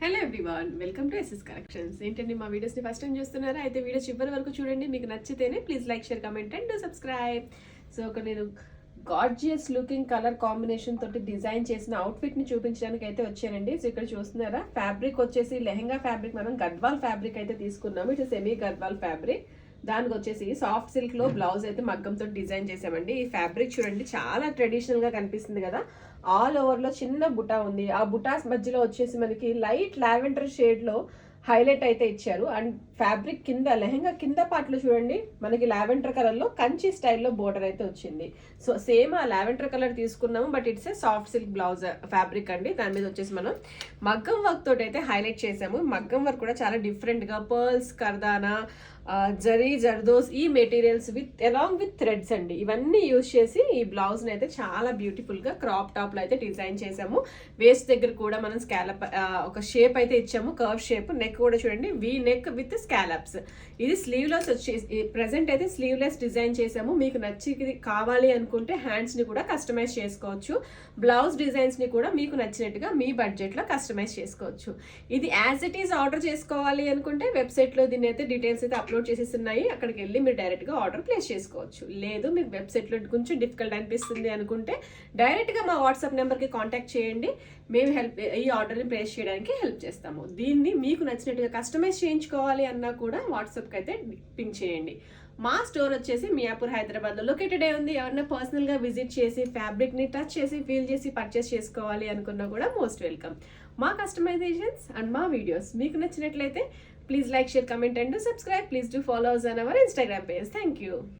Hello everyone, welcome to SS collections. ఏంటండి మా వీడియోస్ని ఫస్ట్ టైం చూస్తున్నారా? అయితే వీడియో చివరి వరకు చూడండి. మీకు నచ్చితేనే please like, share, comment and subscribe. So నేను గార్జియస్ లుకింగ్ కలర్ కాంబినేషన్ తోటి డిజైన్ చేసిన అవుట్ఫిట్ ని చూపించడానికి అయితే వచ్చానండి. సో ఇక్కడ చూస్తున్నారా, ఫ్యాబ్రిక్ వచ్చేసి లెహంగా ఫ్యాబ్రిక్, మనం గద్వాల్ ఫ్యాబ్రిక్ అయితే తీసుకున్నాము. ఇటు సెమీ గద్వాల్ ఫ్యాబ్రిక్, దానికి వచ్చేసి సాఫ్ట్ సిల్క్ లో బ్లౌజ్ అయితే మగ్గంతో డిజైన్ చేసామండి. ఈ ఫ్యాబ్రిక్ చూడండి, చాలా ట్రెడిషనల్ గా కనిపిస్తుంది కదా. ఆల్ ఓవర్ లో చిన్న బుటా ఉంది. ఆ బుటాస్ మధ్యలో వచ్చేసి మనకి లైట్ లావెండర్ షేడ్ లో హైలైట్ అయితే ఇచ్చారు. అండ్ ఫ్యాబ్రిక్ కింద, లెహంగా కింద పార్ట్లో చూడండి, మనకి లావెండర్ కలర్ లో కంచి స్టైల్లో బోర్డర్ అయితే వచ్చింది. సో సేమ్ ఆ లావెండర్ కలర్ తీసుకున్నాము, but it's a soft silk blouse fabric అండి. దాని మీద వచ్చేసి మనం మగ్గం వర్క్ తోటి అయితే హైలైట్ చేసాము. మగ్గం వర్క్ కూడా చాలా డిఫరెంట్ గా పర్ల్స్, కర్దానా, జరీ, జర్దోస్, ఈ మెటీరియల్స్ అలాంగ్ విత్ థ్రెడ్స్ అండి, ఇవన్నీ యూజ్ చేసి ఈ బ్లౌజ్ ని అయితే చాలా బ్యూటిఫుల్ గా క్రాప్ టాప్ లో అయితే డిజైన్ చేసాము. వేస్ట్ దగ్గర కూడా మనం స్కాలప్ ఒక షేప్ అయితే ఇచ్చాము, కర్వ్ షేప్. నెక్ కూడా చూడండి, వి నెక్ విత్ స్కాలప్స్. ఇది స్లీవ్లెస్ వచ్చేసి ప్రెసెంట్ అయితే స్లీవ్లెస్ డిజైన్ చేసాము. మీకు నచ్చి కావాలి అనుకుంటే హ్యాండ్స్ ని కూడా కస్టమైజ్ చేసుకోవచ్చు. బ్లౌజ్ డిజైన్స్ ని కూడా మీకు నచ్చినట్టుగా మీ బడ్జెట్ లో కస్టమైజ్ చేసుకోవచ్చు. ఇది యాజ్ ఇట్ ఈస్ ఆర్డర్ చేసుకోవాలి అనుకుంటే వెబ్సైట్ లో దీని అయితే డీటెయిల్స్ అయితే అప్లోడ్ చేసేస్తున్నాయి. అక్కడికి వెళ్ళి మీరు డైరెక్ట్ గా ఆర్డర్ ప్లేస్ చేసుకోవచ్చు. లేదు మీకు వెబ్సైట్ లో కొంచెం డిఫికల్ట్ అనిపిస్తుంది అనుకుంటే డైరెక్ట్ గా మా వాట్సాప్ నెంబర్ కి కాంటాక్ట్ చేయండి. మేము ఈ ఆర్డర్ ని ప్లేస్ చేయడానికి హెల్ప్ చేస్తాము. దీన్ని మీకు నచ్చినట్టుగా కస్టమైజ్ చేయించుకోవాలి అన్నా కూడా వాట్సాప్ కి అయితే పింక్ చేయండి. మా స్టోర్ వచ్చేసి మియాపూర్, హైదరాబాద్ లో లొకేటెడ్ అయి ఉంది. ఎవరైనా పర్సనల్ గా విజిట్ చేసి ఫ్యాబ్రిక్ ని టచ్ చేసి ఫీల్ చేసి పర్చేస్ చేసుకోవాలి అనుకున్నా కూడా మోస్ట్ వెల్కమ్. మా కస్టమైజేషన్స్ అండ్ మా వీడియోస్ మీకు నచ్చినట్లయితే please like, share, comment and do subscribe. Please do follow us on our Instagram page. Thank you.